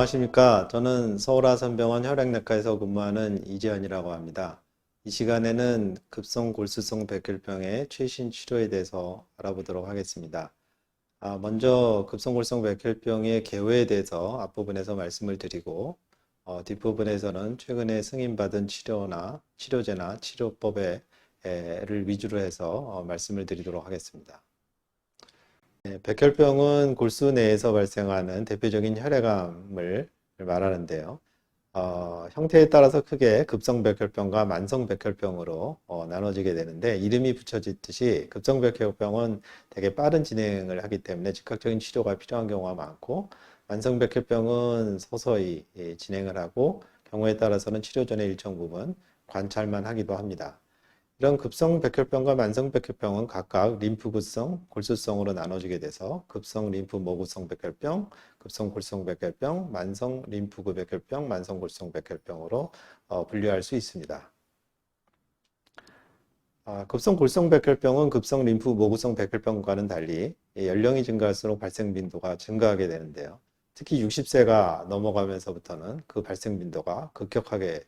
안녕하십니까. 저는 서울아산병원 혈액내과에서 근무하는 이재현이라고 합니다. 이 시간에는 급성 골수성 백혈병의 최신 치료에 대해서 알아보도록 하겠습니다. 먼저 급성골성 백혈병의 개요에 대해서 앞부분에서 말씀을 드리고 뒷부분에서는 최근에 승인받은 치료나 치료제나 치료법을 위주로 해서 말씀을 드리도록 하겠습니다. 백혈병은 골수 내에서 발생하는 대표적인 혈액암을 말하는데요. 형태에 따라서 크게 급성백혈병과 만성백혈병으로 나눠지게 되는데, 이름이 붙여졌듯이 급성백혈병은 되게 빠른 진행을 하기 때문에 즉각적인 치료가 필요한 경우가 많고, 만성백혈병은 서서히 진행을 하고 경우에 따라서는 치료 전에 일정 부분 관찰만 하기도 합니다. 이런 급성백혈병과 만성백혈병은 각각 림프구성, 골수성으로 나눠지게 돼서 급성 림프모구성 백혈병, 급성골성 백혈병, 만성 림프구 백혈병, 만성골성 백혈병으로 분류할 수 있습니다. 급성골성 백혈병은 급성 림프모구성 백혈병과는 달리 연령이 증가할수록 발생 빈도가 증가하게 되는데요. 특히 60세가 넘어가면서부터는 그 발생 빈도가 급격하게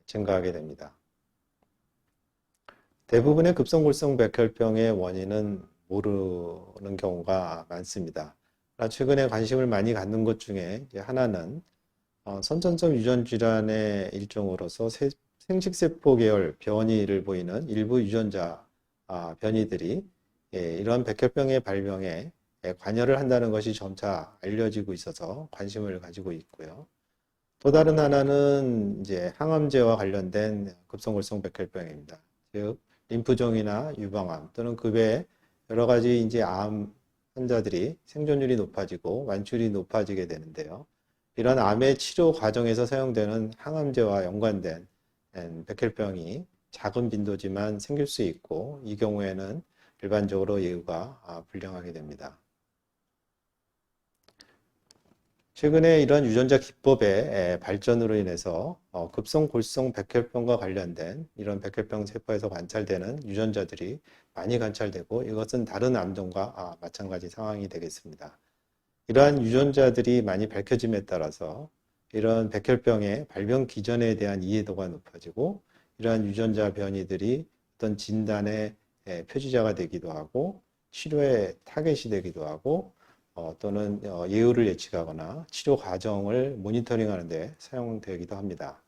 증가하게 됩니다. 대부분의 급성골성 백혈병의 원인은 모르는 경우가 많습니다. 최근에 관심을 많이 갖는 것 중에 하나는 선천성 유전 질환의 일종으로서 생식세포 계열 변이를 보이는 일부 유전자 변이들이 이러한 백혈병의 발병에 관여를 한다는 것이 점차 알려지고 있어서 관심을 가지고 있고요. 또 다른 하나는 이제 항암제와 관련된 급성골성 백혈병입니다. 즉 림프종이나 유방암 또는 그 외에 여러 가지 이제 암 환자들이 생존율이 높아지고 완치율이 높아지게 되는데요. 이런 암의 치료 과정에서 사용되는 항암제와 연관된 백혈병이 작은 빈도지만 생길 수 있고, 이 경우에는 일반적으로 예후가 불량하게 됩니다. 최근에 이런 유전자 기법의 발전으로 인해서 급성골성 백혈병과 관련된 이런 백혈병 세포에서 관찰되는 유전자들이 많이 관찰되고, 이것은 다른 암종과 마찬가지 상황이 되겠습니다. 이러한 유전자들이 많이 밝혀짐에 따라서 이런 백혈병의 발병 기전에 대한 이해도가 높아지고, 이러한 유전자 변이들이 어떤 진단의 표지자가 되기도 하고 치료의 타겟이 되기도 하고, 또는 예후를 예측하거나 치료 과정을 모니터링하는 데 사용되기도 합니다.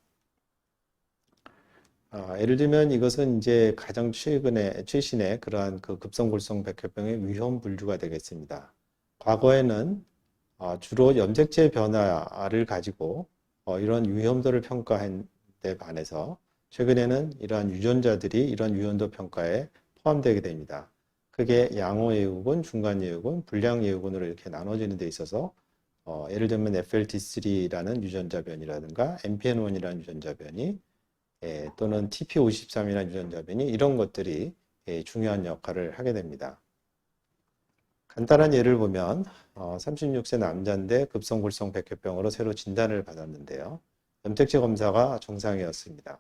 예를 들면 이것은 이제 가장 최신의 그러한 그 급성골성 백혈병의 위험 분류가 되겠습니다. 과거에는 주로 염색체 변화를 가지고 이런 위험도를 평가한 데 반해서 최근에는 이러한 유전자들이 이런 위험도 평가에 포함되게 됩니다. 크게 양호 예후군, 중간 예후군, 불량 예후군으로 이렇게 나눠지는 데 있어서 예를 들면 FLT3라는 유전자 변이라든가 MPN1이라는 유전자 변이, 또는 TP53이라는 유전자 변이, 이런 것들이 중요한 역할을 하게 됩니다. 간단한 예를 보면 36세 남자인데 급성골성 백혈병으로 새로 진단을 받았는데요. 염색체 검사가 정상이었습니다.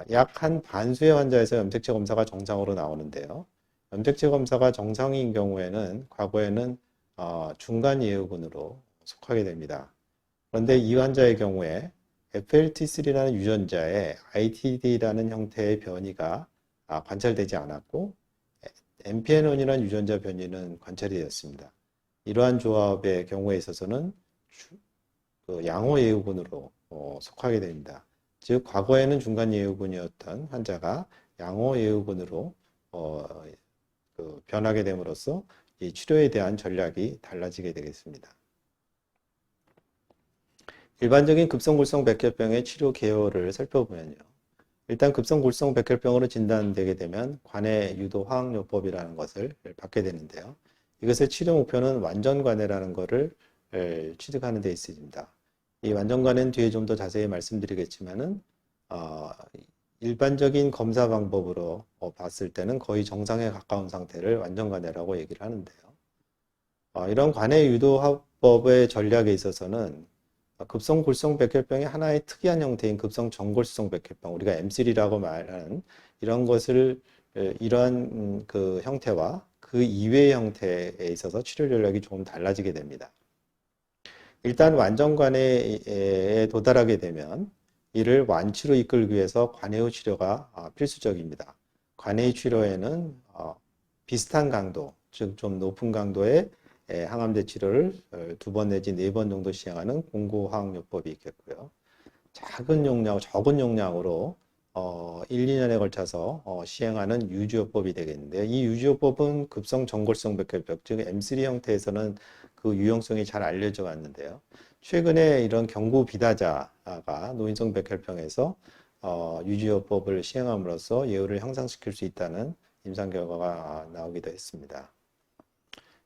약 한 반수의 환자에서 염색체 검사가 정상으로 나오는데요. 염색체 검사가 정상인 경우에는 과거에는 중간 예후군으로 속하게 됩니다. 그런데 이 환자의 경우에 FLT3라는 유전자에 ITD라는 형태의 변이가 관찰되지 않았고, MPN1이라는 유전자 변이는 관찰이 되었습니다. 이러한 조합의 경우에 있어서는 그 양호 예후군으로 속하게 됩니다. 즉 과거에는 중간 예후군이었던 환자가 양호 예후군으로 변하게 됨으로써 이 치료에 대한 전략이 달라지게 되겠습니다. 일반적인 급성골성 백혈병의 치료 개요를 살펴보면요. 일단 급성골성 백혈병으로 진단되게 되면 관해 유도 화학요법이라는 것을 받게 되는데요. 이것의 치료 목표는 완전관해라는 것을 취득하는 데 있습니다. 이 완전관해는 뒤에 좀 더 자세히 말씀드리겠지만은 일반적인 검사 방법으로 봤을 때는 거의 정상에 가까운 상태를 완전관해라고 얘기를 하는데요. 이런 관해 유도 화법의 전략에 있어서는 급성골성 백혈병의 하나의 특이한 형태인 급성 전골수성 백혈병, 우리가 M3라고 말하는 이런 것을 이러한 그 형태와 그 이외의 형태에 있어서 치료 전략이 조금 달라지게 됩니다. 일단 완전관해에 도달하게 되면 이를 완치로 이끌기 위해서 관해의 치료가 필수적입니다. 관해의 치료에는 비슷한 강도, 즉 좀 높은 강도의 항암제 치료를 2번 내지 4번 정도 시행하는 공고화학요법이 있겠고요. 작은 용량, 적은 용량으로 1, 2년에 걸쳐서 시행하는 유지요법이 되겠는데, 이 유지요법은 급성 전골성 백혈병, 즉 M3 형태에서는 그 유용성이 잘 알려져 왔는데요. 최근에 이런 경구 비다자가 노인성 백혈병에서 유지요법을 시행함으로써 예후를 향상시킬 수 있다는 임상 결과가 나오기도 했습니다.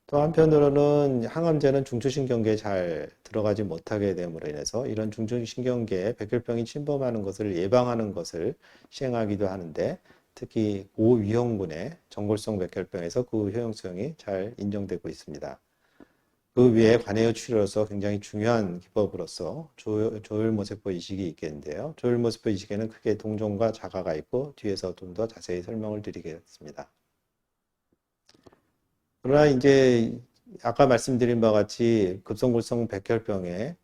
또 한편으로는 항암제는 중추신경계에 잘 들어가지 못하게 됨으로 인해서 이런 중추신경계에 백혈병이 침범하는 것을 예방하는 것을 시행하기도 하는데, 특히 고위험군의 전골성 백혈병에서 그 효용성이 잘 인정되고 있습니다. 그 위에 관해의 치료로서 굉장히 중요한 기법으로서 조혈모세포 이식이 있겠는데요. 조혈모세포 이식에는 크게 동종과 자가가 있고 뒤에서 좀 더 자세히 설명을 드리겠습니다. 그러나 이제 아까 말씀드린 바와 같이 급성골성 백혈병의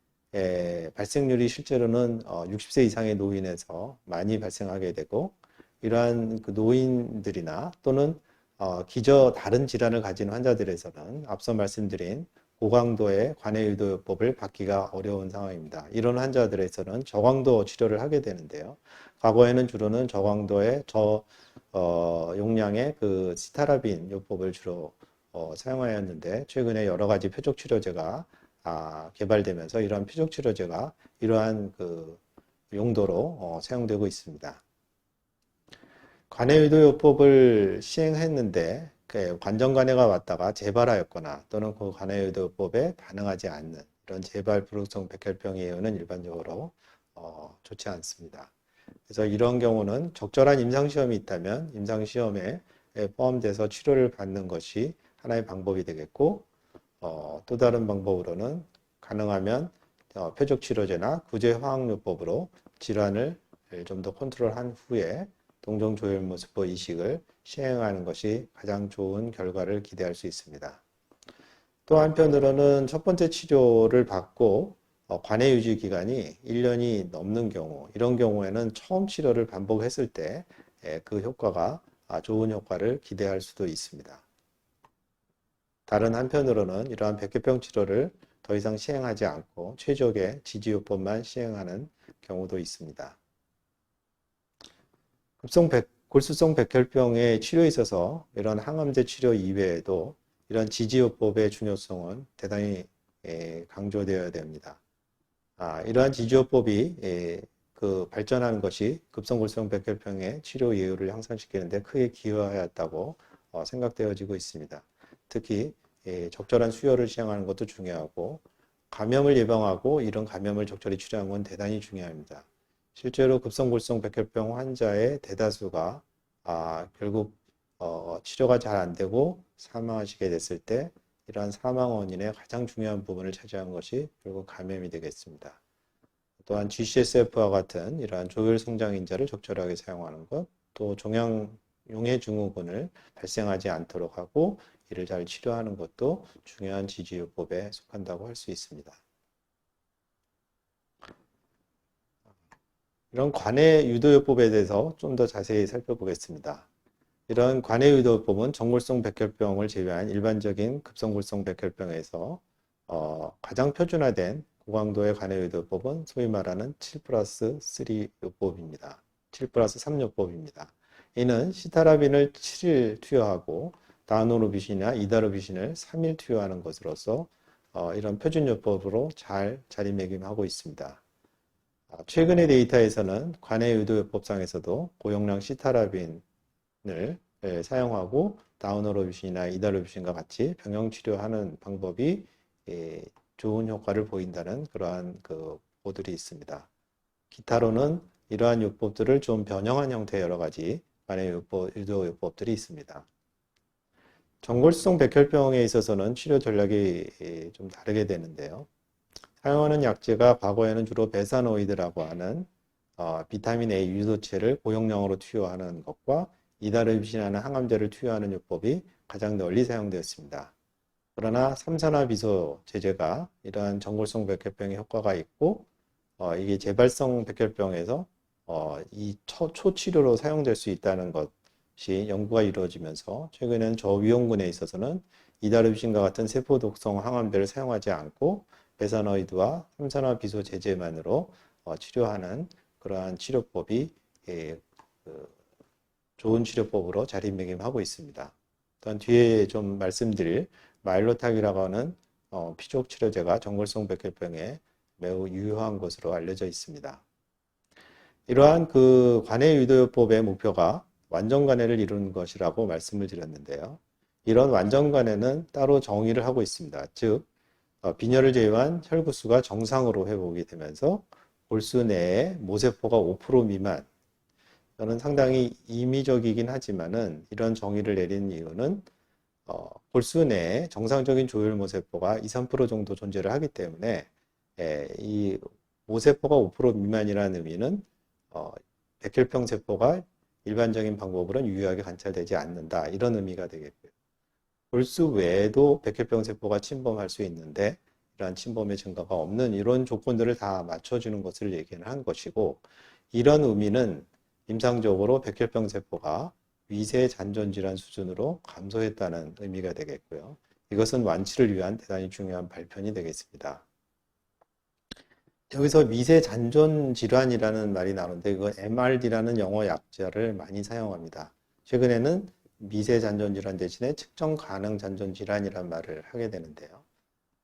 발생률이 실제로는 60세 이상의 노인에서 많이 발생하게 되고, 이러한 그 노인들이나 또는 기저 다른 질환을 가진 환자들에서는 앞서 말씀드린 고강도의 관해유도요법을 받기가 어려운 상황입니다. 이런 환자들에서는 저강도 치료를 하게 되는데요. 과거에는 주로는 저강도의 용량의 그 시타라빈 요법을 주로 사용하였는데, 최근에 여러 가지 표적 치료제가 개발되면서 이러한 표적 치료제가 이러한 그 용도로 사용되고 있습니다. 관해유도요법을 시행했는데 관정관해가 왔다가 재발하였거나 또는 그 관해유도요법에 반응하지 않는 이런 재발 불응성 백혈병의 예후는 일반적으로 좋지 않습니다. 그래서 이런 경우는 적절한 임상시험이 있다면 임상시험에 포함돼서 치료를 받는 것이 하나의 방법이 되겠고, 또 다른 방법으로는 가능하면 표적치료제나 구제화학요법으로 질환을 좀 더 컨트롤한 후에 동종조혈모세포 이식을 시행하는 것이 가장 좋은 결과를 기대할 수 있습니다. 또 한편으로는 첫 번째 치료를 받고 관해 유지 기간이 1년이 넘는 경우, 이런 경우에는 처음 치료를 반복했을 때 그 효과가 좋은 효과를 기대할 수도 있습니다. 다른 한편으로는 이러한 백혈병 치료를 더 이상 시행하지 않고 최적의 지지요법만 시행하는 경우도 있습니다. 골수성 백혈병의 치료에 있어서 이런 항암제 치료 이외에도 이런 지지요법의 중요성은 대단히 강조되어야 됩니다. 이러한 지지요법이 그 발전하는 것이 급성골수성 백혈병의 치료 예후를 향상시키는데 크게 기여하였다고 생각되어지고 있습니다. 특히 적절한 수혈을 시행하는 것도 중요하고, 감염을 예방하고 이런 감염을 적절히 치료하는 건 대단히 중요합니다. 실제로 급성골수성 백혈병 환자의 대다수가 결국 치료가 잘 안 되고 사망하시게 됐을 때 이러한 사망 원인의 가장 중요한 부분을 차지한 것이 결국 감염이 되겠습니다. 또한 GCSF와 같은 이러한 조혈 성장인자를 적절하게 사용하는 것, 또 용해 증후군을 발생하지 않도록 하고 이를 잘 치료하는 것도 중요한 지지요법에 속한다고 할 수 있습니다. 이런 관해 유도요법에 대해서 좀 더 자세히 살펴보겠습니다. 이런 관해 유도요법은 전골성 백혈병을 제외한 일반적인 급성골성 백혈병에서 가장 표준화된 고강도의 관해 유도요법은 소위 말하는 7+3 요법입니다. 7+3 요법입니다. 이는 시타라빈을 7일 투여하고 다노르비신이나 이다르비신을 3일 투여하는 것으로서 이런 표준요법으로 잘 자리매김하고 있습니다. 최근의 데이터에서는 관해 유도요법상에서도 고용량 시타라빈을 사용하고 다우노로비신이나 이다르비신과 같이 병용 치료하는 방법이 좋은 효과를 보인다는 그러한 그 보들이 있습니다. 기타로는 이러한 요법들을 좀 변형한 형태의 여러 가지 관해 유도요법들이 있습니다. 전골수성 백혈병에 있어서는 치료 전략이 좀 다르게 되는데요. 사용하는 약제가 과거에는 주로 베사노이드라고 하는 비타민 A 유도체를 고용량으로 투여하는 것과 이다르비신이라는 항암제를 투여하는 요법이 가장 널리 사용되었습니다. 그러나 삼산화비소 제제가 이러한 전골성 백혈병의 효과가 있고 이게 재발성 백혈병에서 이 초치료로 사용될 수 있다는 것이 연구가 이루어지면서 최근에는 저위험군에 있어서는 이다루신과 같은 세포 독성 항암제를 사용하지 않고 베사노이드와 삼산화비소 제제만으로 치료하는 그러한 치료법이 그 좋은 치료법으로 자리매김하고 있습니다. 또한 뒤에 좀 말씀드릴 마일로탁이라고 하는 피족 치료제가 전골성 백혈병에 매우 유효한 것으로 알려져 있습니다. 이러한 그 관해 유도요법의 목표가 완전 관해를 이루는 것이라고 말씀을 드렸는데요. 이런 완전 관해는 따로 정의를 하고 있습니다. 즉 빈혈을 제외한 혈구수가 정상으로 회복이 되면서 골수 내에 모세포가 5% 미만. 저는 상당히 임의적이긴 하지만은 이런 정의를 내린 이유는 골수 내에 정상적인 조혈 모세포가 2, 3% 정도 존재를 하기 때문에 이 모세포가 5% 미만이라는 의미는 백혈병 세포가 일반적인 방법으로는 유효하게 관찰되지 않는다. 이런 의미가 되겠고요. 골수 외에도 백혈병 세포가 침범할 수 있는데 이러한 침범의 증가가 없는 이런 조건들을 다 맞춰주는 것을 얘기한 것이고 이런 의미는 임상적으로 백혈병 세포가 위세 잔존 질환 수준으로 감소했다는 의미가 되겠고요. 이것은 완치를 위한 대단히 중요한 발편이 되겠습니다. 여기서 미세 잔존 질환이라는 말이 나오는데 이거 MRD라는 영어 약자를 많이 사용합니다. 최근에는 미세 잔존 질환 대신에 측정 가능 잔존 질환이라는 말을 하게 되는데요.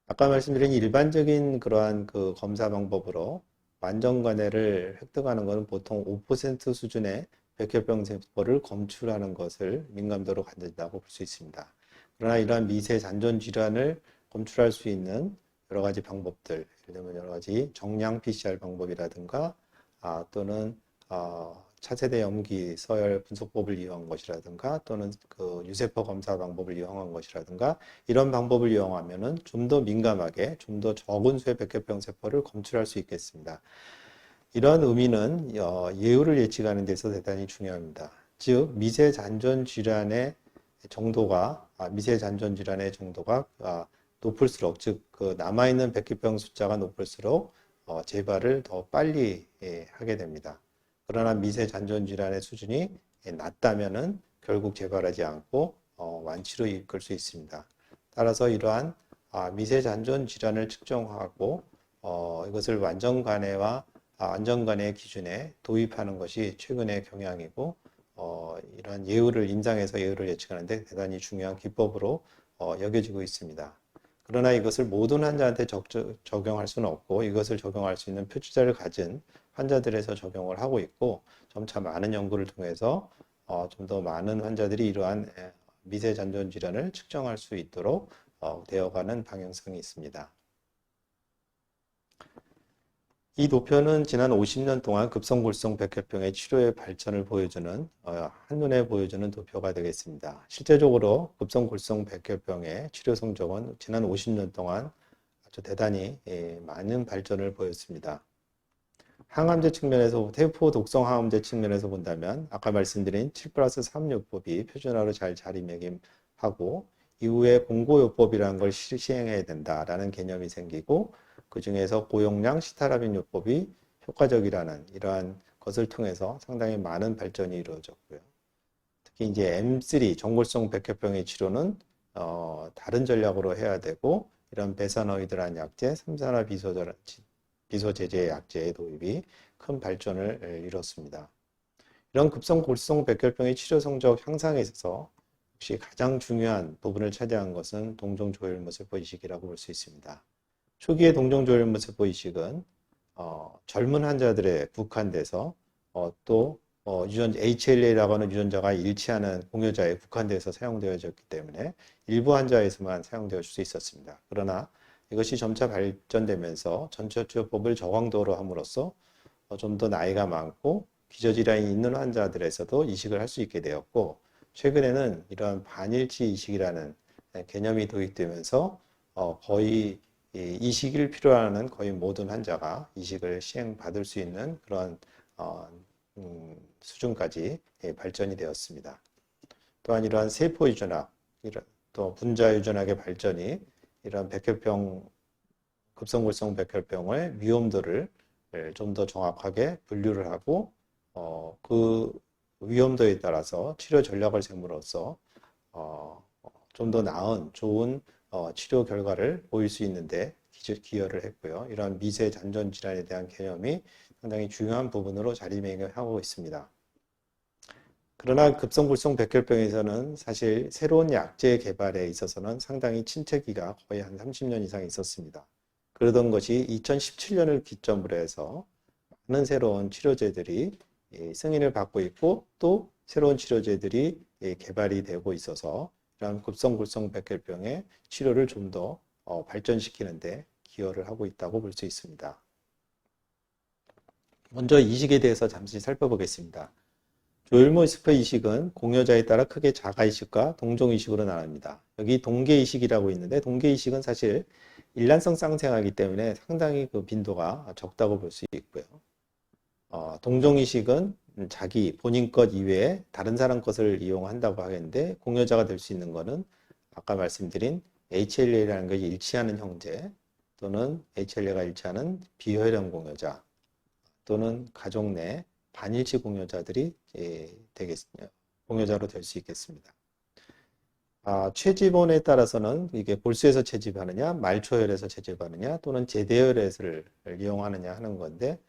아까 말씀드린 일반적인 그러한 그 검사 방법으로 완전 관해를 획득하는 것은 보통 5% 수준의 백혈병 세포를 검출하는 것을 민감도로 갖는다고 볼 수 있습니다. 그러나 이러한 미세 잔존 질환을 검출할 수 있는 여러 가지 방법들, 예를 들면 여러 가지 정량 PCR 방법이라든가 또는 차세대 염기 서열 분석법을 이용한 것이라든가 또는 그 유세포 검사 방법을 이용한 것이라든가 이런 방법을 이용하면은 좀 더 민감하게 좀 더 적은 수의 백혈병 세포를 검출할 수 있겠습니다. 이러한 의미는 예후를 예측하는 데 있어서 대단히 중요합니다. 즉 미세 잔존 질환의 정도가 높을수록 즉 그 남아있는 백혈병 숫자가 높을수록 재발을 더 빨리 하게 됩니다. 그러나 미세 잔존 질환의 수준이 낮다면은 결국 재발하지 않고 완치로 이끌 수 있습니다. 따라서 이러한 미세 잔존 질환을 측정하고 이것을 완전관해와 안전관해 기준에 도입하는 것이 최근의 경향이고 이러한 임상에서 예후를 예측하는데 대단히 중요한 기법으로 여겨지고 있습니다. 그러나 이것을 모든 환자한테 적용할 수는 없고 이것을 적용할 수 있는 표출자를 가진 환자들에서 적용을 하고 있고 점차 많은 연구를 통해서 좀 더 많은 환자들이 이러한 미세 잔존 질환을 측정할 수 있도록 되어가는 방향성이 있습니다. 이 도표는 지난 50년 동안 급성골성 백혈병의 치료의 발전을 보여주는 한눈에 보여주는 도표가 되겠습니다. 실제적으로 급성골성 백혈병의 치료 성적은 지난 50년 동안 아주 대단히 많은 발전을 보였습니다. 항암제 측면에서 세포 독성 항암제 측면에서 본다면 아까 말씀드린 7+3 요법이 표준화로 잘 자리매김하고 이후에 공고요법이라는 걸 시행해야 된다라는 개념이 생기고 그 중에서 고용량 시타라빈 요법이 효과적이라는 이러한 것을 통해서 상당히 많은 발전이 이루어졌고요. 특히 이제 M3 전골성 백혈병의 치료는 다른 전략으로 해야 되고 이런 베사노이드라는 약제, 삼산화 비소제제 약제의 도입이 큰 발전을 이뤘습니다. 이런 급성골성 백혈병의 치료 성적 향상에 있어서 역시 가장 중요한 부분을 차지한 것은 동종조혈모세포 이식이라고 볼 수 있습니다. 초기의 동종조혈모세포 이식은 젊은 환자들에 국한돼서 또 HLA라고 하는 유전자가 일치하는 공여자에 국한돼서 사용되어졌기 때문에 일부 환자에서만 사용되어 줄 수 있었습니다. 그러나 이것이 점차 발전되면서 전체 치료법을 저강도로 함으로써 좀 더 나이가 많고 기저질환이 있는 환자들에서도 이식을 할 수 있게 되었고 최근에는 이러한 반일치 이식이라는 개념이 도입되면서 거의 이 시기를 필요로 하는 거의 모든 환자가 이식을 시행받을 수 있는 그런 수준까지 발전이 되었습니다. 또한 이러한 세포 유전학, 또 분자 유전학의 발전이 이런 백혈병, 급성골성 백혈병의 위험도를 좀 더 정확하게 분류를 하고 그 위험도에 따라서 치료 전략을 세움으로써 좀 더 나은 좋은 치료 결과를 보일 수 있는데 기여를 했고요. 이러한 미세 잔존 질환에 대한 개념이 상당히 중요한 부분으로 자리매김하고 있습니다. 그러나 급성골성 백혈병에서는 사실 새로운 약제 개발에 있어서는 상당히 침체기가 거의 한 30년 이상 있었습니다. 그러던 것이 2017년을 기점으로 해서 많은 새로운 치료제들이 승인을 받고 있고 또 새로운 치료제들이 개발이 되고 있어서 이런 급성골성 백혈병의 치료를 좀 더 발전시키는데 기여를 하고 있다고 볼 수 있습니다. 먼저 이식에 대해서 잠시 살펴보겠습니다. 조혈모스프 이식은 공여자에 따라 크게 자가 이식과 동종 이식으로 나눕니다. 여기 동계 이식이라고 있는데 동계 이식은 사실 일란성 쌍생아이기 때문에 상당히 그 빈도가 적다고 볼 수 있고요. 동종 이식은 자기 본인 것 이외에 다른 사람 것을 이용한다고 하겠는데 공여자가 될 수 있는 것은 아까 말씀드린 HLA라는 것이 일치하는 형제 또는 HLA가 일치하는 비혈형 공여자 또는 가족 내 반일치 공여자들이 공여자로 될 수 있겠습니다. 채집원에 따라서는 이게 골수에서 채집하느냐, 말초혈에서 채집하느냐, 또는 제대혈을 이용하느냐 하는 건데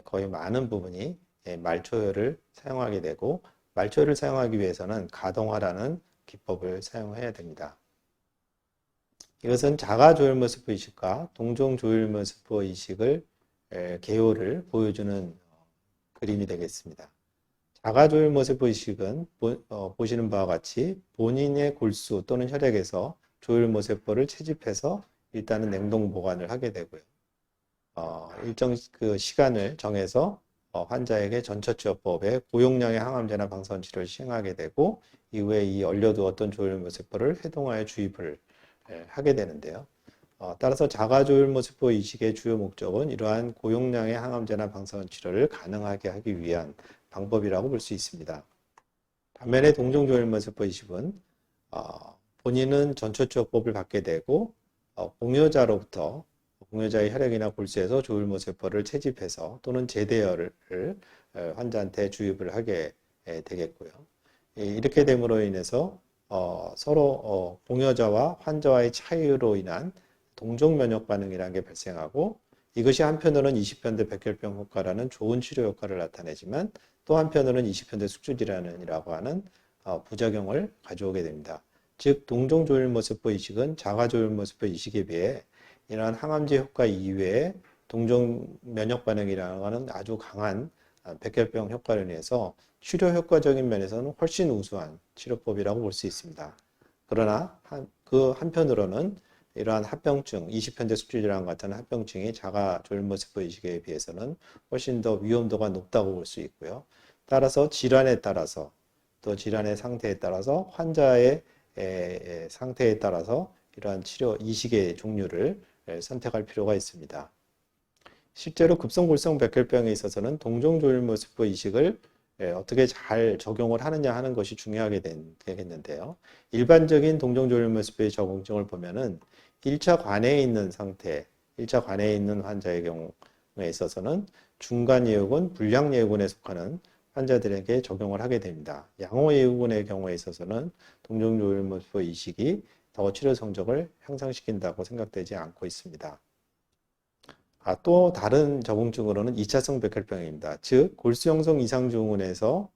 거의 많은 부분이 말초혈을 사용하게 되고 말초혈을 사용하기 위해서는 가동화라는 기법을 사용해야 됩니다. 이것은 자가조혈모스프 이식과 동종조혈모스프 이식을 개요를 보여주는 그림이 되겠습니다. 자가조혈모스프 이식은 보시는 바와 같이 본인의 골수 또는 혈액에서 조혈모세포를 채집해서 일단은 냉동 보관을 하게 되고요. 일정 그 시간을 정해서 환자에게 전처치료법에 고용량의 항암제나 방사선 치료를 시행하게 되고 이후에 이 얼려두었던 조혈모세포를 해동하여 주입을 하게 되는데요. 따라서 자가조혈모세포 이식의 주요 목적은 이러한 고용량의 항암제나 방사선 치료를 가능하게 하기 위한 방법이라고 볼 수 있습니다. 반면에 동종조혈모세포 이식은 본인은 전처치료법을 받게 되고 공여자로부터 공여자의 혈액이나 골수에서 조혈모세포를 채집해서 또는 제대혈을 환자한테 주입을 하게 되겠고요. 이렇게 됨으로 인해서 서로 공여자와 환자와의 차이로 인한 동종 면역 반응이라는 게 발생하고 이것이 한편으로는 20편대 백혈병 효과라는 좋은 치료 효과를 나타내지만 또 한편으로는 20편대 숙주질환이라고 하는 부작용을 가져오게 됩니다. 즉 동종조혈모세포 이식은 자가조혈모세포 이식에 비해 이러한 항암제 효과 이외에 동종 면역 반응이라고 하는 아주 강한 백혈병 효과를 인해서 치료 효과적인 면에서는 훨씬 우수한 치료법이라고 볼 수 있습니다. 그러나 그 한편으로는 이러한 합병증, 20편대 숙주질환 같은 합병증이 자가조혈모세포 이식에 비해서는 훨씬 더 위험도가 높다고 볼 수 있고요. 따라서 질환에 따라서 또 질환의 상태에 따라서 환자의 상태에 따라서 이러한 치료 이식의 종류를 선택할 필요가 있습니다. 실제로 급성골성 백혈병에 있어서는 동종조혈모세포 이식을 어떻게 잘 적용을 하느냐 하는 것이 중요하게 되겠는데요. 일반적인 동종조혈모세포의 적응증을 보면은 1차 관해에 있는 상태, 1차 관해에 있는 환자의 경우에 있어서는 중간 예후군, 불량 예후군에 속하는 환자들에게 적용을 하게 됩니다. 양호 예후군의 경우에 있어서는 동종조혈모세포 이식이 더 치료 성적을 향상시킨다고 생각되지 않고 있습니다. 또 다른 적응증으로는 2차성 백혈병입니다. 즉 골수 형성 이상 증후군에서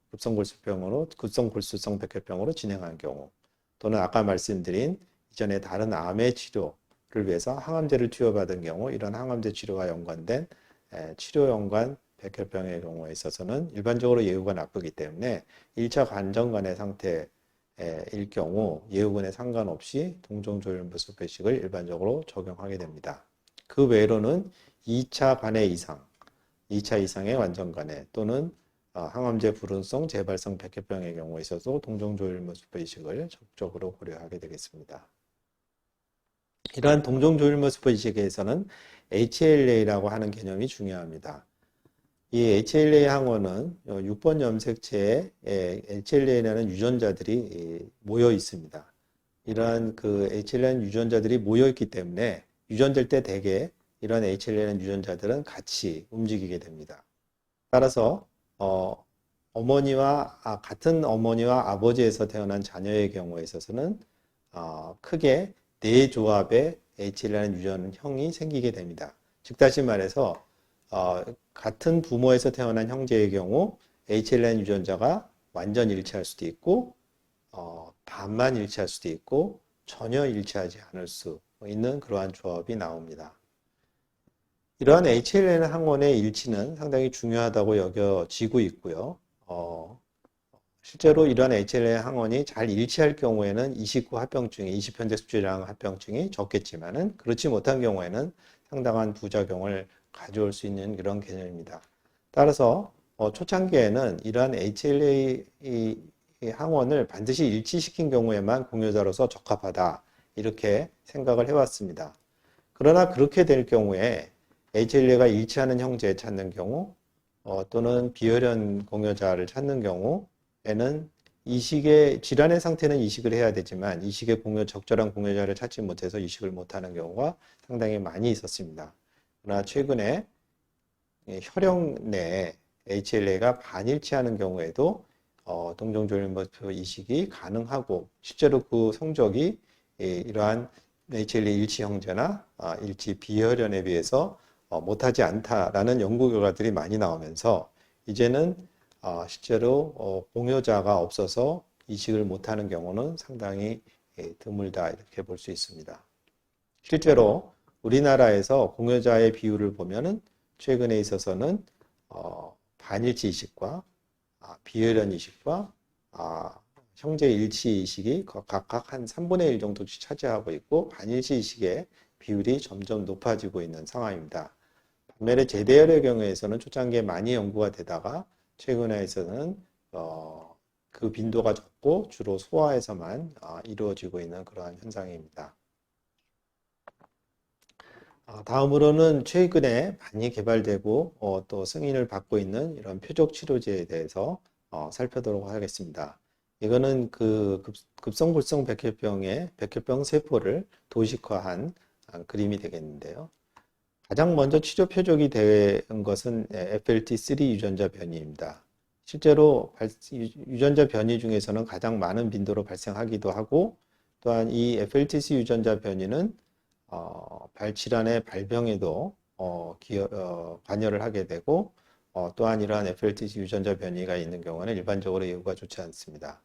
급성골수성 백혈병으로 진행한 경우 또는 아까 말씀드린 이전에 다른 암의 치료를 위해서 항암제를 투여받은 경우 이런 항암제 치료와 연관된 치료 연관 백혈병의 경우에 있어서는 일반적으로 예후가 나쁘기 때문에 1차 관정간의 상태일 경우 예후군에 상관없이 동종조혈모세포 이식을 일반적으로 적용하게 됩니다. 그 외로는 2차 관해 이상, 2차 이상의 완전 관해 또는 항암제 불응성 재발성 백혈병의 경우에 있어서 동종조혈모세포 이식을 적극적으로 고려하게 되겠습니다. 이러한 동종조혈모세포 이식에서는 HLA라고 하는 개념이 중요합니다. 이 HLA 항원은 6번 염색체에 HLA라는 유전자들이 모여 있습니다. 이러한 그 HLA 유전자들이 모여 있기 때문에 유전될 때 대개 이런 HLA 유전자들은 같이 움직이게 됩니다. 따라서 같은 어머니와 아버지에서 태어난 자녀의 경우에 있어서는 크게 네 조합의 HLA 유전형이 생기게 됩니다. 즉 다시 말해서 같은 부모에서 태어난 형제의 경우 HLA 유전자가 완전 일치할 수도 있고 반만 일치할 수도 있고 전혀 일치하지 않을 수 있는 그러한 조합이 나옵니다. 이러한 HLN 항원의 일치는 상당히 중요하다고 여겨지고 있고요. 실제로 이러한 HLN 항원이 잘 일치할 경우에는 이식 후 합병증이, 이식편제 습출량 합병증이 적겠지만은 그렇지 못한 경우에는 상당한 부작용을 가져올 수 있는 그런 개념입니다. 따라서 초창기에는 이러한 HLA 항원을 반드시 일치시킨 경우에만 공여자로서 적합하다 이렇게 생각을 해왔습니다. 그러나 그렇게 될 경우에 HLA가 일치하는 형제를 찾는 경우 또는 비혈연 공여자를 찾는 경우에는 이식의 질환의 상태는 이식을 해야 되지만 이식의 적절한 공여자를 찾지 못해서 이식을 못하는 경우가 상당히 많이 있었습니다. 그러나 최근에 혈형 내에 HLA가 반일치하는 경우에도 동종조혈모표 이식이 가능하고 실제로 그 성적이 이러한 HLA 일치 형제나 일치 비혈연에 비해서 못하지 않다라는 연구 결과들이 많이 나오면서 이제는 실제로 공여자가 없어서 이식을 못하는 경우는 상당히 드물다 이렇게 볼 수 있습니다. 실제로 우리나라에서 공여자의 비율을 보면은 최근에 있어서는 반일치 이식과 비혈연 이식과 형제 일치 이식이 각각 한 3분의 1 정도씩 차지하고 있고 반일치 이식의 비율이 점점 높아지고 있는 상황입니다. 반면에 제대혈의 경우에서는 초창기에 많이 연구가 되다가 최근에서는 그 빈도가 적고 주로 소아에서만 이루어지고 있는 그러한 현상입니다. 다음으로는 최근에 많이 개발되고 또 승인을 받고 있는 이런 표적 치료제에 대해서 살펴보도록 하겠습니다. 이거는 그 급성골성 백혈병의 백혈병 세포를 도식화한 그림이 되겠는데요. 가장 먼저 치료 표적이 된 것은 FLT3 유전자 변이입니다. 실제로 유전자 변이 중에서는 가장 많은 빈도로 발생하기도 하고 또한 이 FLT3 유전자 변이는 발질환의 발병에도 관여를 하게 되고 또한 이러한 FLT3 유전자 변이가 있는 경우는 일반적으로 예후가 좋지 않습니다.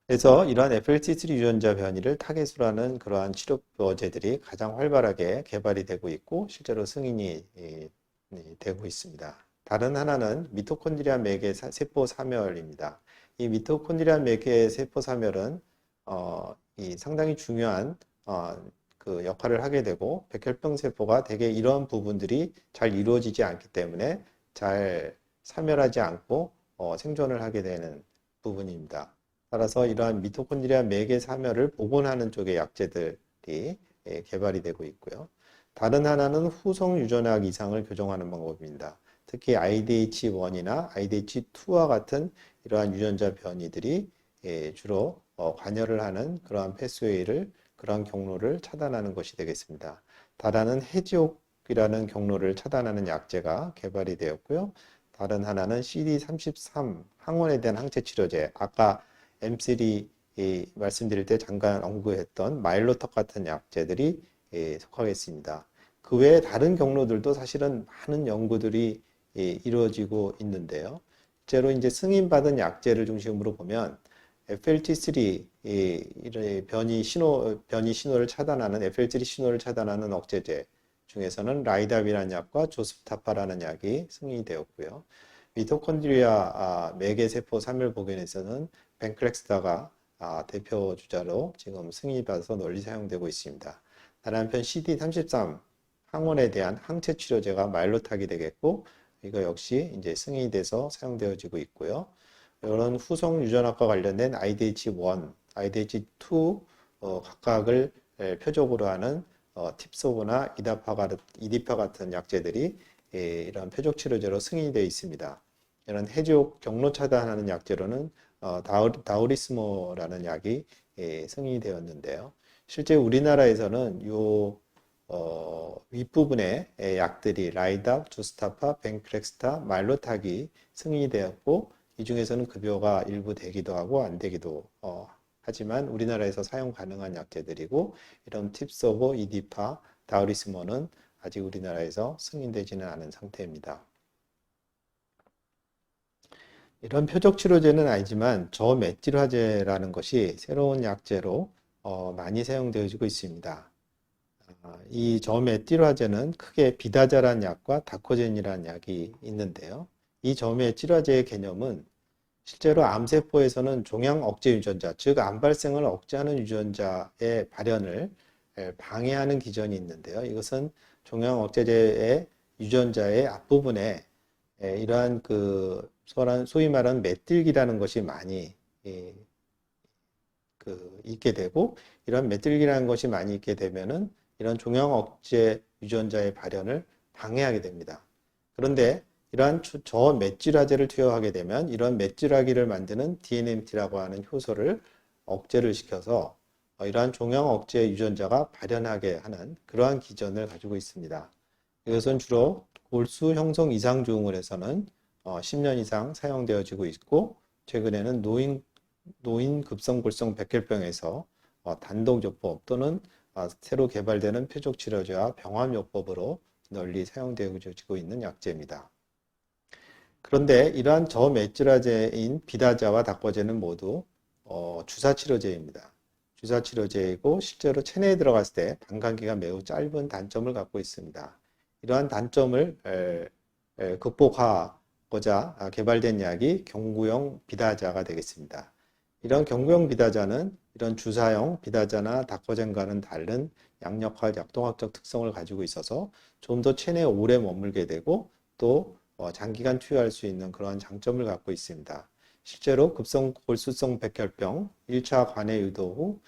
그래서 이러한 FLT3 유전자 변이를 타겟으로 하는 그러한 치료제들이 가장 활발하게 개발이 되고 있고 실제로 승인이 되고 있습니다. 다른 하나는 미토콘드리아 매개 세포 사멸입니다. 이 미토콘드리아 매개 세포 사멸은 상당히 중요한 그 역할을 하게 되고 백혈병 세포가 대개 이러한 부분들이 잘 이루어지지 않기 때문에 잘 사멸하지 않고 생존을 하게 되는 부분입니다. 따라서 이러한 미토콘드리아 매개 사멸을 복원하는 쪽의 약제들이 개발이 되고 있고요. 다른 하나는 후성 유전학 이상을 교정하는 방법입니다. 특히 IDH1이나 IDH2와 같은 이러한 유전자 변이들이 주로 관여를 하는 그러한 패스웨이를 그러한 경로를 차단하는 것이 되겠습니다. 다른 해지옥이라는 경로를 차단하는 약제가 개발이 되었고요. 다른 하나는 CD33 항원에 대한 항체 치료제, 아까 M3 말씀드릴 때 잠깐 언급했던 마일로턱 같은 약제들이 속하겠습니다. 그 외에 다른 경로들도 사실은 많은 연구들이 이루어지고 있는데요. 실제로 이제 승인받은 약제를 중심으로 보면 FLT3 변이 신호를 차단하는 FLT3 신호를 차단하는 억제제 중에서는 라이다비라는 약과 조스타파라는 약이 승인이 되었고요. 미토콘드리아 매개 세포 사멸 복원에서는 벤클렉스다가 대표 주자로 지금 승인이 받아서 널리 사용되고 있습니다. 다른 한편 CD33 항원에 대한 항체 치료제가 마일로탁이 되겠고 이거 역시 이제 승인이 돼서 사용되어지고 있고요. 이런 후성 유전학과 관련된 IDH1, IDH2 각각을 표적으로 하는 팁소브나 이디파 같은 약제들이 이런 표적 치료제로 승인이 되어 있습니다. 이런 해지옥 경로 차단하는 약제로는 다우리스모라는 약이 승인이 되었는데요. 실제 우리나라에서는 윗부분에 약들이 라이답, 조스타파, 벤크렉스타, 말로탁이 승인이 되었고 이 중에서는 급여가 일부 되기도 하고 안 되기도 하지만 우리나라에서 사용 가능한 약제들이고 이런 팁서버, 이디파, 다우리스몬은 아직 우리나라에서 승인되지는 않은 상태입니다. 이런 표적 치료제는 아니지만 저메틸화제라는 것이 새로운 약제로 많이 사용되어지고 있습니다. 이 저메틸화제는 크게 비다자란 약과 다코젠이라는 약이 있는데요. 이 저메틸화제의 개념은 실제로 암세포에서는 종양 억제 유전자, 즉 암 발생을 억제하는 유전자의 발현을 방해하는 기전이 있는데요. 이것은 종양 억제제의 유전자의 앞부분에 이러한 소위 말하는 메틸기라는 것이 많이 있게 되고 이런 메틸기라는 것이 많이 있게 되면은 이런 종양 억제 유전자의 발현을 방해하게 됩니다. 그런데 이러한 저메틸화제를 투여하게 되면 이런 메틸화기를 만드는 DNMT라고 하는 효소를 억제를 시켜서 이러한 종양 억제 유전자가 발현하게 하는 그러한 기전을 가지고 있습니다. 이것은 주로 골수 형성 이상 조응을해서는 10년 이상 사용되어지고 있고 최근에는 노인 급성골성 백혈병에서 단독요법 또는 새로 개발되는 표적치료제와 병합요법으로 널리 사용되어지고 있는 약제입니다. 그런데 이러한 저메틸화제인 비다자와 다코제는 모두 주사치료제입니다. 주사치료제이고 실제로 체내에 들어갔을 때 반감기가 매우 짧은 단점을 갖고 있습니다. 이러한 단점을 극복하고자 개발된 약이 경구용 비다자가 되겠습니다. 이런 경구용 비다자는 이런 주사용 비다자나 다코젠과는 다른 양력학, 약동학적 특성을 가지고 있어서 좀 더 체내에 오래 머물게 되고 또 장기간 투여할 수 있는 그러한 장점을 갖고 있습니다. 실제로 급성골수성 백혈병 1차 관해 유도 후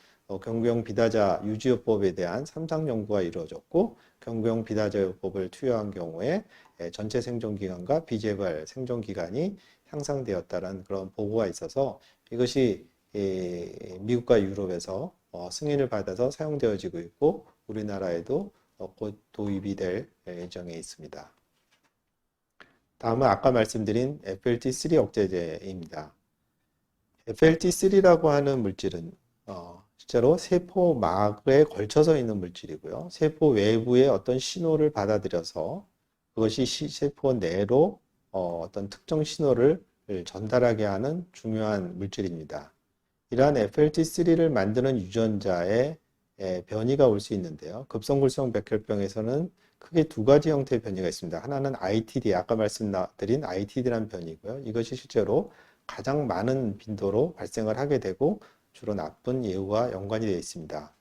경구용 비다자 유지요법에 대한 3상 연구가 이루어졌고 경구용 비다자요법을 투여한 경우에 전체 생존기간과 비재발 생존기간이 향상되었다는 그런 보고가 있어서 이것이 미국과 유럽에서 승인을 받아서 사용되어지고 있고 우리나라에도 곧 도입이 될 예정에 있습니다. 다음은 아까 말씀드린 FLT3 억제제입니다. FLT3라고 하는 물질은 실제로 세포막에 걸쳐서 있는 물질이고요. 세포 외부의 어떤 신호를 받아들여서 그것이 세포 내로 어떤 특정 신호를 전달하게 하는 중요한 물질입니다. 이러한 FLT3를 만드는 유전자에 변이가 올 수 있는데요. 급성골성 백혈병에서는 크게 두 가지 형태의 변이가 있습니다. 하나는 ITD, 아까 말씀드린 ITD라는 변이고요. 이것이 실제로 가장 많은 빈도로 발생을 하게 되고 주로 나쁜 예후와 연관이 되어 있습니다.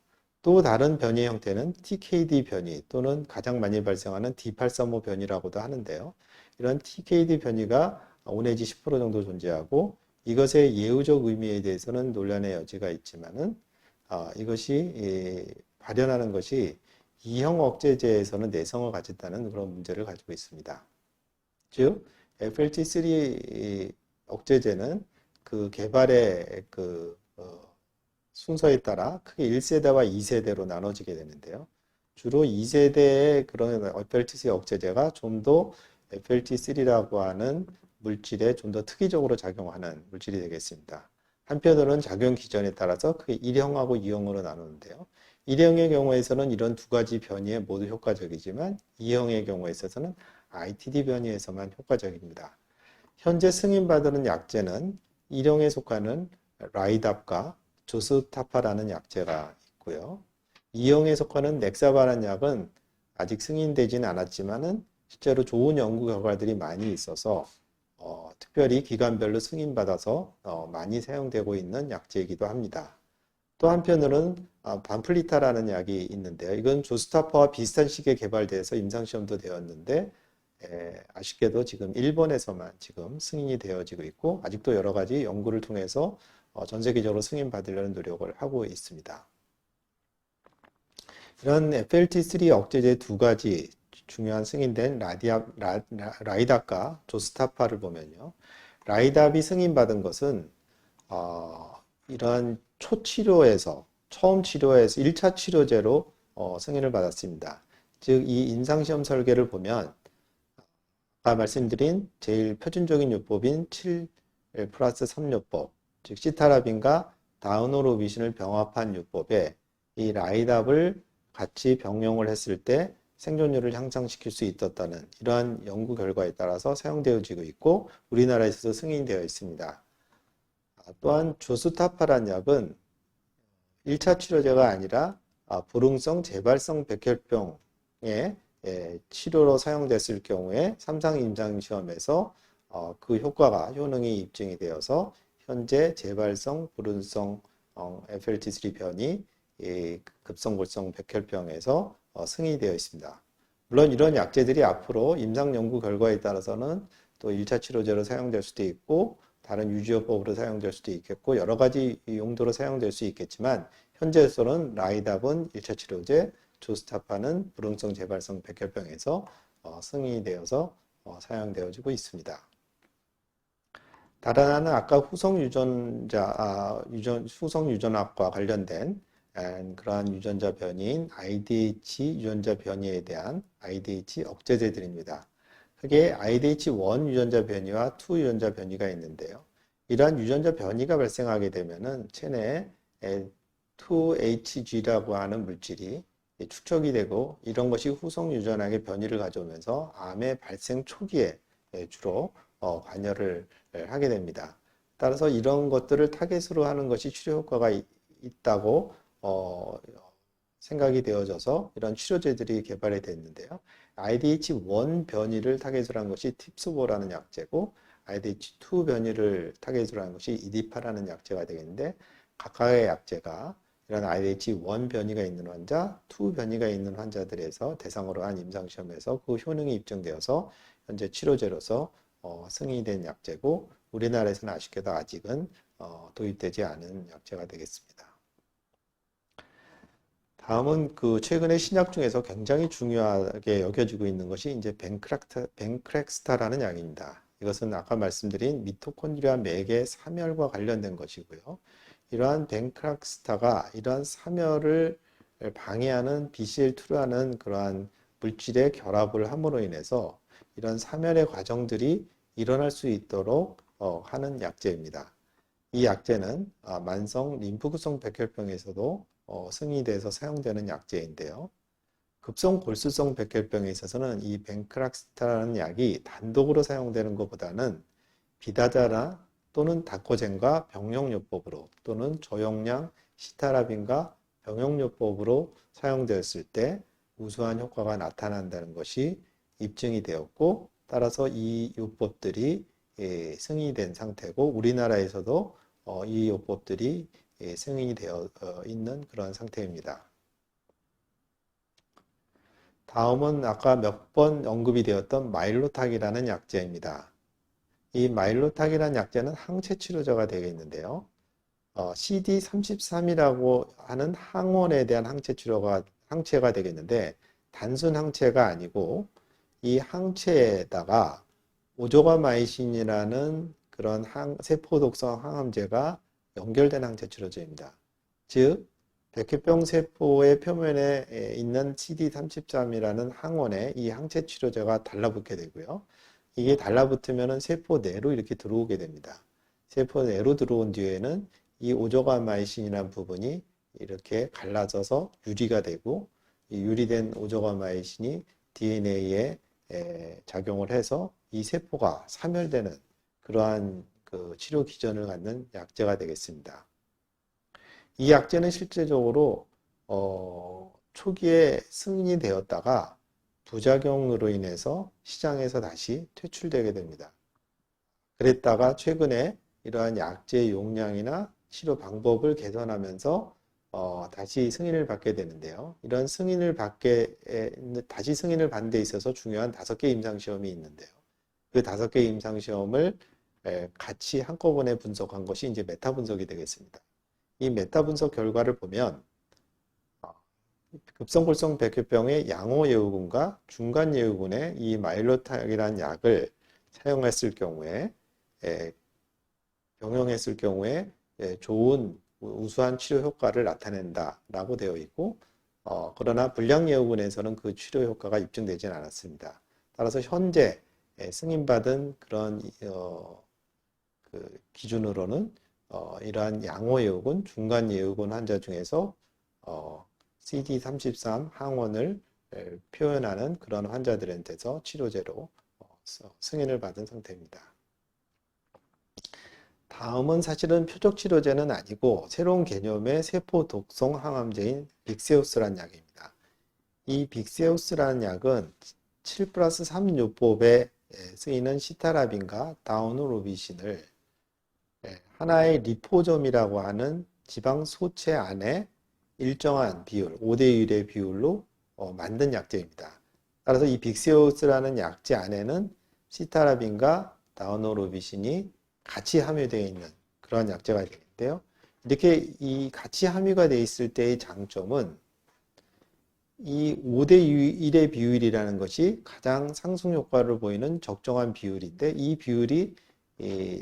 또 다른 변이 형태는 TKD 변이 또는 가장 많이 발생하는 D835 변이라고도 하는데요. 이런 TKD 변이가 5 내지 10% 정도 존재하고 이것의 예후적 의미에 대해서는 논란의 여지가 있지만은 이것이 발현하는 것이 이형 억제제에서는 내성을 가졌다는 그런 문제를 가지고 있습니다. 즉 FLT3 억제제는 그 개발의 순서에 따라 크게 1세대와 2세대로 나눠지게 되는데요. 주로 2세대의 그런 FLT3 억제제가 좀 더 FLT3라고 하는 물질에 좀 더 특이적으로 작용하는 물질이 되겠습니다. 한편으로는 작용 기전에 따라서 크게 1형하고 2형으로 나누는데요. 1형의 경우에서는 이런 두 가지 변이에 모두 효과적이지만 2형의 경우에 있어서는 ITD 변이에서만 효과적입니다. 현재 승인받은 약제는 1형에 속하는 라이답과 조스타파라는 약제가 있고요. 2형에 속하는 넥사바라는 약은 아직 승인되지는 않았지만은 실제로 좋은 연구 결과들이 많이 있어서 특별히 기관별로 승인받아서 많이 사용되고 있는 약제이기도 합니다. 또 한편으로는 반플리타라는 약이 있는데요. 이건 조스타파와 비슷한 시기에 개발돼서 임상시험도 되었는데 아쉽게도 지금 일본에서만 지금 승인이 되어지고 있고 아직도 여러 가지 연구를 통해서 전 세계적으로 승인받으려는 노력을 하고 있습니다. 이런 FLT3 억제제 두 가지 중요한 승인된 라이답과 조스타파를 보면요. 라이답이 승인받은 것은 이러한 초치료에서 처음 치료에서 1차 치료제로 승인을 받았습니다. 즉, 이 임상시험 설계를 보면 아까 말씀드린 제일 표준적인 요법인 7 플러스 3요법, 즉 시타라빈과 다우노로비신을 병합한 요법에 이 라이답을 같이 병용을 했을 때 생존율을 향상시킬 수 있었다는 이러한 연구 결과에 따라서 사용되어지고 있고 우리나라에서도 승인되어 있습니다. 또한 조스타파란 약은 1차 치료제가 아니라 불응성 재발성 백혈병의 치료로 사용됐을 경우에 3상 임상시험에서 그 효능이 입증이 되어서 현재 재발성 불응성 FLT3 변이 급성골성 백혈병에서 승인이 되어 있습니다. 물론 이런 약제들이 앞으로 임상 연구 결과에 따라서는 또 1차 치료제로 사용될 수도 있고 다른 유지요법으로 사용될 수도 있겠고 여러 가지 용도로 사용될 수 있겠지만 현재로서는 라이답은 1차 치료제, 조스타파는 불응성 재발성 백혈병에서 승인이 되어서 사용되어지고 있습니다. 다른 하나는 아까 후성 유전학과 관련된 그러한 유전자 변이인 IDH 유전자 변이에 대한 IDH 억제제들입니다. 크게 IDH1 유전자 변이와 2 유전자 변이가 있는데요. 이러한 유전자 변이가 발생하게 되면은 체내에 2HG라고 하는 물질이 축적이 되고 이런 것이 후성 유전학의 변이를 가져오면서 암의 발생 초기에 주로 관여를 하게 됩니다. 따라서 이런 것들을 타겟으로 하는 것이 치료 효과가 있다고 생각이 되어져서 이런 치료제들이 개발이 됐는데요. IDH1 변이를 타겟으로 한 것이 팁스보라는 약제고 IDH2 변이를 타겟으로 한 것이 이디파라는 약제가 되겠는데 각각의 약제가 이런 IDH1 변이가 있는 환자, 2 변이가 있는 환자들에서 대상으로 한 임상시험에서 그 효능이 입증되어서 현재 치료제로서 승인이 된 약제고 우리나라에서는 아쉽게도 아직은 도입되지 않은 약제가 되겠습니다. 다음은 그 최근에 신약 중에서 굉장히 중요하게 여겨지고 있는 것이 이제 벤크렉스타라는 약입니다. 이것은 아까 말씀드린 미토콘드리아 맥의 사멸과 관련된 것이고요. 이러한 벤크렉스타가 이러한 사멸을 방해하는 BCL2라는 그러한 물질의 결합을 함으로 인해서 이런 사멸의 과정들이 일어날 수 있도록 하는 약제입니다. 이 약제는 만성 림프구성 백혈병에서도 승인이 돼서 사용되는 약제인데요. 급성 골수성 백혈병에 있어서는 이 벤크락스타라는 약이 단독으로 사용되는 것보다는 비다자나 또는 다코젠과 병용요법으로 또는 저용량 시타라빈과 병용요법으로 사용되었을 때 우수한 효과가 나타난다는 것이 입증이 되었고 따라서 이 요법들이 승인이 된 상태고 우리나라에서도 이 요법들이 승인이 되어 있는 그런 상태입니다. 다음은 아까 몇 번 언급이 되었던 마일로탁이라는 약제입니다. 이 마일로탁이라는 약제는 항체 치료제가 되겠는데요. CD33이라고 하는 항원에 대한 항체가 되겠는데 단순 항체가 아니고 이 항체에다가 오조가마이신이라는 그런 세포 독성 항암제가 연결된 항체 치료제입니다. 즉 백혈병 세포의 표면에 있는 CD33이라는 항원에 이 항체 치료제가 달라붙게 되고요. 이게 달라붙으면 세포 내로 이렇게 들어오게 됩니다. 세포 내로 들어온 뒤에는 이 오조가마이신이라는 부분이 이렇게 갈라져서 유리가 되고 이 유리된 오조가마이신이 DNA에 작용을 해서 이 세포가 사멸되는 그러한 그 치료 기전을 갖는 약제가 되겠습니다. 이 약제는 실제적으로 초기에 승인이 되었다가 부작용으로 인해서 시장에서 다시 퇴출되게 됩니다. 그랬다가 최근에 이러한 약제 용량이나 치료 방법을 개선하면서 다시 승인을 받게 되는데요. 이런 다시 승인을 받는 데 있어서 중요한 5개 임상시험이 있는데요. 그 5개 임상시험을 같이 한꺼번에 분석한 것이 이제 메타 분석이 되겠습니다. 이 메타 분석 결과를 보면 급성골성 백혈병의 양호 예후군과 중간 예후군의 이 마일로탁이라는 약을 사용했을 경우에 병용했을 경우에 좋은 우수한 치료 효과를 나타낸다라고 되어 있고, 그러나 불량예후군에서는 그 치료 효과가 입증되지는 않았습니다. 따라서 현재 승인받은 그런 그 기준으로는 이러한 양호예후군, 중간예후군 환자 중에서 CD33 항원을 표현하는 그런 환자들한테서 치료제로 승인을 받은 상태입니다. 다음은 사실은 표적치료제는 아니고 새로운 개념의 세포 독성 항암제인 빅세우스라는 약입니다. 이 빅세우스라는 약은 7+3 요법에 쓰이는 시타라빈과 다우노로비신을 하나의 리포점이라고 하는 지방 소체 안에 일정한 비율, 5대1의 비율로 만든 약제입니다. 따라서 이 빅세우스라는 약제 안에는 시타라빈과 다우노로비신이 같이 함유되어 있는 그런 약제가 되는데요. 이렇게 이 같이 함유가 되어 있을 때의 장점은 이 5대1의 비율이라는 것이 가장 상승 효과를 보이는 적정한 비율인데 이 비율이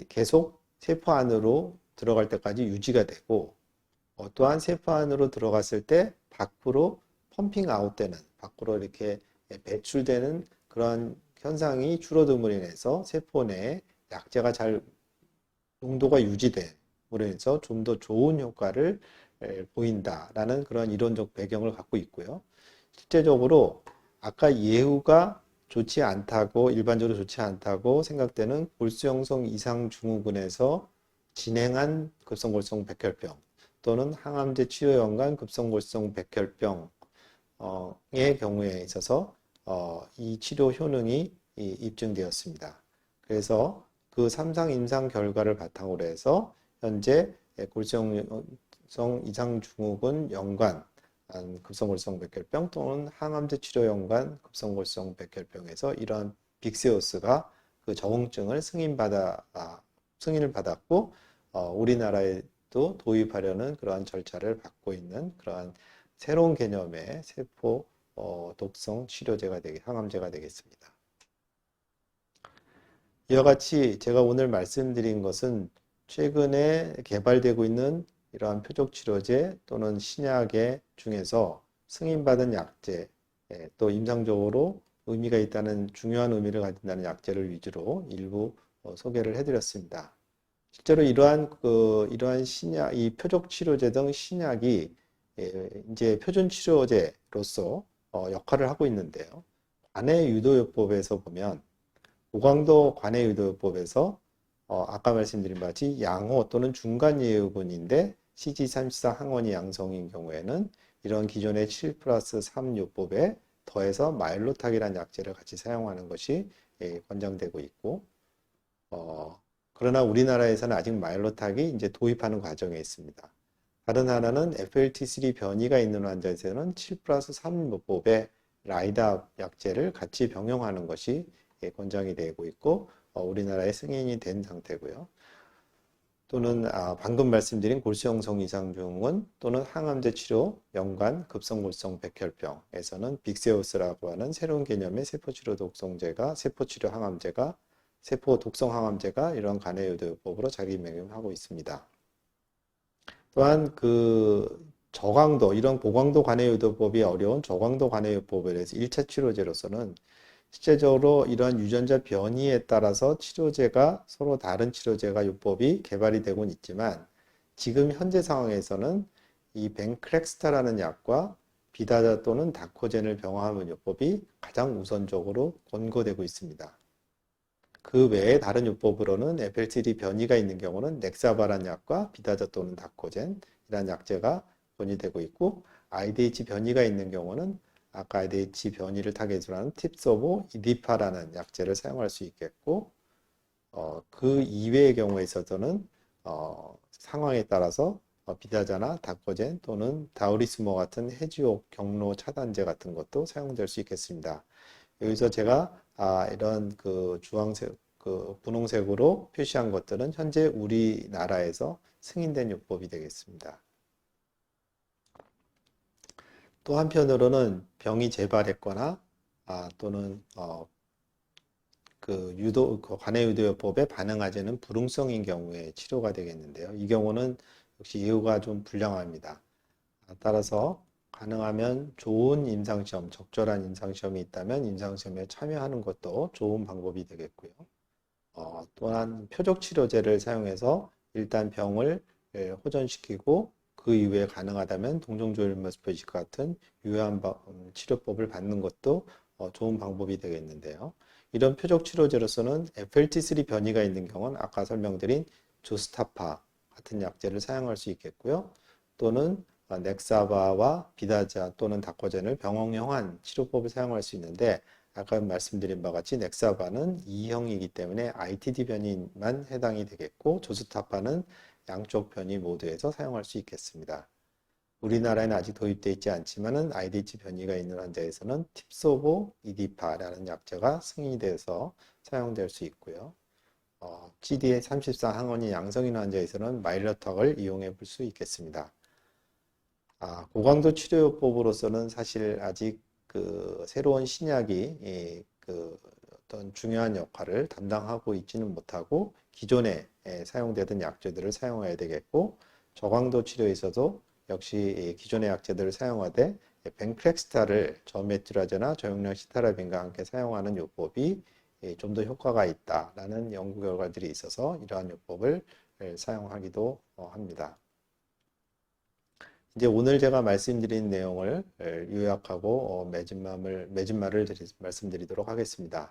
계속 세포 안으로 들어갈 때까지 유지가 되고 또한 세포 안으로 들어갔을 때 밖으로 펌핑 아웃되는 밖으로 이렇게 배출되는 그런 현상이 줄어듦으로 인해서 세포 내에 약제가 잘 농도가 유지됨으로 인해서 좀 더 좋은 효과를 보인다라는 그런 이론적 배경을 갖고 있고요. 실제적으로 아까 예후가 좋지 않다고 일반적으로 좋지 않다고 생각되는 골수 형성 이상 증후군에서 진행한 급성골성 백혈병 또는 항암제 치료 연관 급성골성 백혈병의 경우에 있어서 이 치료 효능이 입증되었습니다. 그래서 그 3상 임상 결과를 바탕으로 해서 현재 골수형성 이상 증후군 연관 급성골성 백혈병 또는 항암제 치료 연관 급성골성 백혈병에서 이런 빅세우스가 그 적응증을 승인을 받았고 우리나라에도 도입하려는 그러한 절차를 받고 있는 그러한 새로운 개념의 세포 독성 치료제가 항암제가 되겠습니다. 이와 같이 제가 오늘 말씀드린 것은 최근에 개발되고 있는 이러한 표적치료제 또는 신약의 중에서 승인받은 약제, 또 임상적으로 의미가 있다는 중요한 의미를 가진다는 약제를 위주로 일부 소개를 해드렸습니다. 실제로 이러한 신약, 이 표적치료제 등 신약이 이제 표준치료제로서 역할을 하고 있는데요. 관해유도요법에서 보면 고강도 관해유도요법에서 아까 말씀드린 바와 같이 양호 또는 중간예후군인데 CG34 항원이 양성인 경우에는 이런 기존의 7+3 요법에 더해서 마일로탁이라는 약제를 같이 사용하는 것이 권장되고 있고 그러나 우리나라에서는 아직 마일로탁이 이제 도입하는 과정에 있습니다. 다른 하나는 FLT3 변이가 있는 환자에서는 7+3 요법에 라이다 약제를 같이 병용하는 것이 권장이 되고 있고 우리나라에 승인이 된 상태고요. 또는 방금 말씀드린 골수형성 이상증후군 또는 항암제 치료 연관 급성골성 백혈병에서는 빅세우스라고 하는 새로운 개념의 세포치료 독성제가 세포치료 항암제가 세포 독성 항암제가 이런 관해유도요법으로 자기명령하고 있습니다. 또한 그 저강도 이런 고강도 관해유도법이 어려운 저강도 관해유도법에 대해서 1차 치료제로서는 실제적으로 이러한 유전자 변이에 따라서 치료제가 서로 다른 치료제가 요법이 개발이 되곤 있지만 지금 현재 상황에서는 이 벤크렉스타라는 약과 비다자 또는 다코젠을 병합하는 요법이 가장 우선적으로 권고되고 있습니다. 그 외에 다른 요법으로는 FLT3 변이가 있는 경우는 넥사바란 약과 비다자 또는 다코젠이라는 약제가 권유되고 있고 IDH 변이가 있는 경우는 아까 IDH 변이를 타겟으로 하는 팁소보 이디파라는 약제를 사용할 수 있겠고 그 이외의 경우에 있어서는 상황에 따라서 비다자나 다코젠 또는 다우리스모 같은 해지옥 경로 차단제 같은 것도 사용될 수 있겠습니다. 여기서 제가 이런 그 주황색, 그 분홍색으로 표시한 것들은 현재 우리나라에서 승인된 요법이 되겠습니다. 또 한편으로는 병이 재발했거나 또는 그 관해유도요법에 반응하지 않은 불응성인 경우에 치료가 되겠는데요. 이 경우는 역시 예후가 좀 불량합니다. 따라서 가능하면 좋은 임상시험, 적절한 임상시험이 있다면 임상시험에 참여하는 것도 좋은 방법이 되겠고요. 또한 표적치료제를 사용해서 일단 병을 호전시키고 그 이후에 가능하다면 동종조혈모습표시 같은 유효한 치료법을 받는 것도 좋은 방법이 되겠는데요. 이런 표적치료제로서는 FLT3 변이가 있는 경우는 아까 설명드린 조스타파 같은 약제를 사용할 수 있겠고요. 또는 넥사바와 비다자 또는 다코젠을 병원형한 치료법을 사용할 수 있는데 아까 말씀드린 바와 같이 넥사바는 2형이기 때문에 ITD 변이만 해당이 되겠고 조스타파는 양쪽 변이 모두에서 사용할 수 있겠습니다. 우리나라에는 아직 도입되어 있지 않지만은 IDH 변이가 있는 환자에서는 팁소보 이디파라는 약제가 승인이 돼서 사용될 수 있고요. GDA34 항원이 양성인 환자에서는 마일러턱을 이용해 볼 수 있겠습니다. 고강도 치료요법으로서는 사실 아직 그 새로운 신약이 그 어떤 중요한 역할을 담당하고 있지는 못하고 기존에 사용되던 약제들을 사용해야 되겠고 저강도 치료에서도 역시 기존의 약제들을 사용하되 벤크렉스타를 저메트라제나 저용량 시타라빈과 함께 사용하는 요법이 좀 더 효과가 있다라는 연구 결과들이 있어서 이러한 요법을 사용하기도 합니다. 이제 오늘 제가 말씀드린 내용을 요약하고 맺은말을 말씀드리도록 하겠습니다.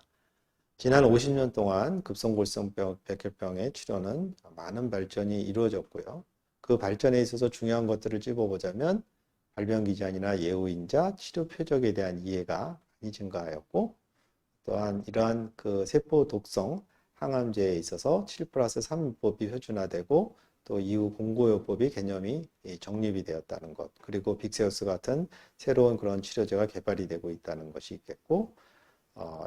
지난 50년 동안 급성골성병 백혈병의 치료는 많은 발전이 이루어졌고요. 그 발전에 있어서 중요한 것들을 찝어보자면 발병기전이나 예후인자, 치료 표적에 대한 이해가 많이 증가하였고 또한 이러한 그 세포 독성 항암제에 있어서 7+3법이 표준화되고 또 이후 공고요법이 개념이 정립이 되었다는 것, 그리고 빅세우스 같은 새로운 그런 치료제가 개발이 되고 있다는 것이 있겠고,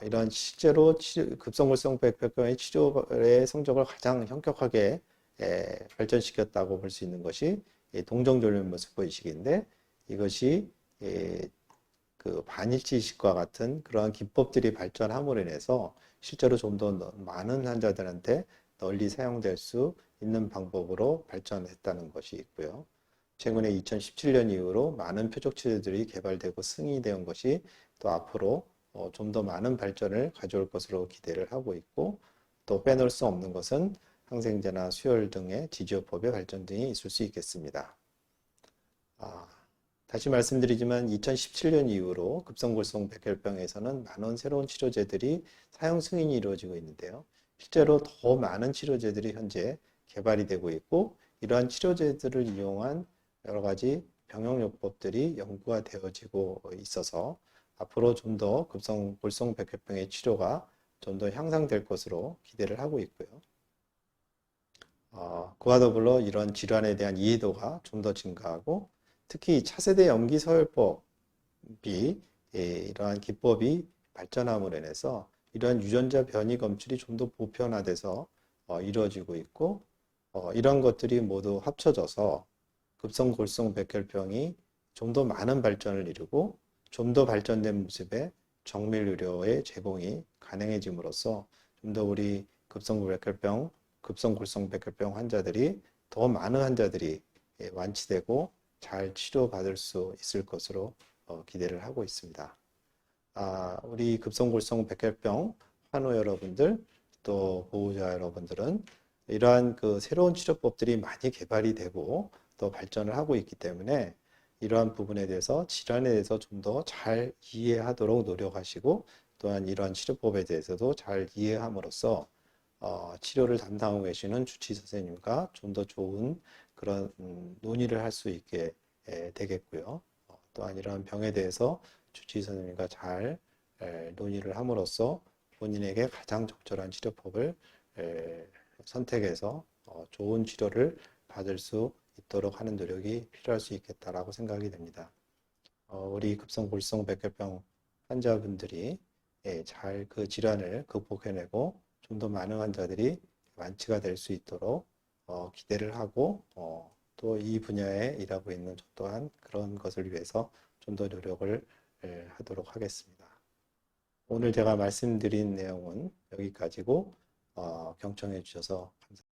이런 실제로 급성골성 백혈병의 치료의 성적을 가장 현격하게 발전시켰다고 볼 수 있는 것이 동정조련모습 의식인데 이것이 그 반일치 이식과 같은 그러한 기법들이 발전함으로 인해서 실제로 좀 더 많은 환자들한테 널리 사용될 수 있는 방법으로 발전했다는 것이 있고요. 최근에 2017년 이후로 많은 표적 치료들이 개발되고 승인이 된 것이 또 앞으로 좀 더 많은 발전을 가져올 것으로 기대를 하고 있고 또 빼놓을 수 없는 것은 항생제나 수혈 등의 지지요법의 발전 등이 있을 수 있겠습니다. 다시 말씀드리지만 2017년 이후로 급성골성 백혈병에서는 많은 새로운 치료제들이 사용 승인이 이루어지고 있는데요. 실제로 더 많은 치료제들이 현재 개발이 되고 있고 이러한 치료제들을 이용한 여러 가지 병용요법들이 연구가 되어지고 있어서 앞으로 좀 더 급성골성 백혈병의 치료가 좀 더 향상될 것으로 기대를 하고 있고요. 그와 더불어 이런 질환에 대한 이해도가 좀 더 증가하고 특히 차세대 염기서열법이 이러한 기법이 발전함으로 인해서 이러한 유전자 변이 검출이 좀 더 보편화돼서 이루어지고 있고 이런 것들이 모두 합쳐져서 급성골성 백혈병이 좀 더 많은 발전을 이루고 좀 더 발전된 모습의 정밀 의료의 제공이 가능해짐으로써 좀 더 우리 급성골성 백혈병 환자들이 더 많은 환자들이 완치되고 잘 치료받을 수 있을 것으로 기대를 하고 있습니다. 우리 급성골성 백혈병 환우 여러분들 또 보호자 여러분들은 이러한 그 새로운 치료법들이 많이 개발이 되고 또 발전을 하고 있기 때문에 이러한 부분에 대해서 질환에 대해서 좀 더 잘 이해하도록 노력하시고 또한 이러한 치료법에 대해서도 잘 이해함으로써 치료를 담당하고 계시는 주치의 선생님과 좀 더 좋은 그런 논의를 할 수 있게 되겠고요. 또한 이러한 병에 대해서 주치의 선생님과 잘 논의를 함으로써 본인에게 가장 적절한 치료법을 선택해서 좋은 치료를 받을 수 있도록 하는 노력이 필요할 수 있겠다라고 생각이 됩니다. 우리 급성골성 백혈병 환자분들이 잘 그 질환을 극복해내고 좀 더 많은 환자들이 완치가 될 수 있도록 기대를 하고 또 이 분야에 일하고 있는 저 또한 그런 것을 위해서 좀 더 노력을 하도록 하겠습니다. 오늘 제가 말씀드린 내용은 여기까지고 경청해 주셔서 감사합니다.